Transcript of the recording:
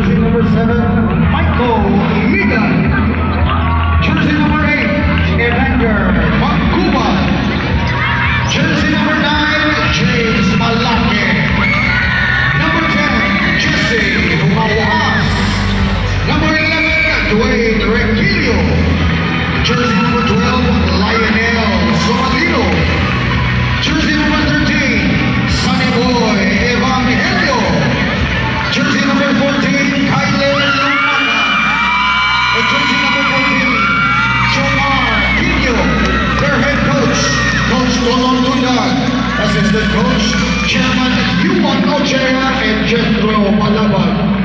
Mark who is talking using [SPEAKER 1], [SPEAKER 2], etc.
[SPEAKER 1] Jersey number 7, Michael Ligan. Jersey number 8, Evander Magkuban. Jersey number 9, James Malaki. Number 10, Jesse Mauas. Number 11, Dwayne Requillo. Jersey number 12, Lionel Somalino. Jersey number 13, Sunny Boy Evangelio. Jersey number 14, Kyle Lumana. And jersey number 14, Jomar Pino. Their head coach, Coach Dolon Tundan. Assistant coach, Chairman Yuan Ochea and Jethro Malaban.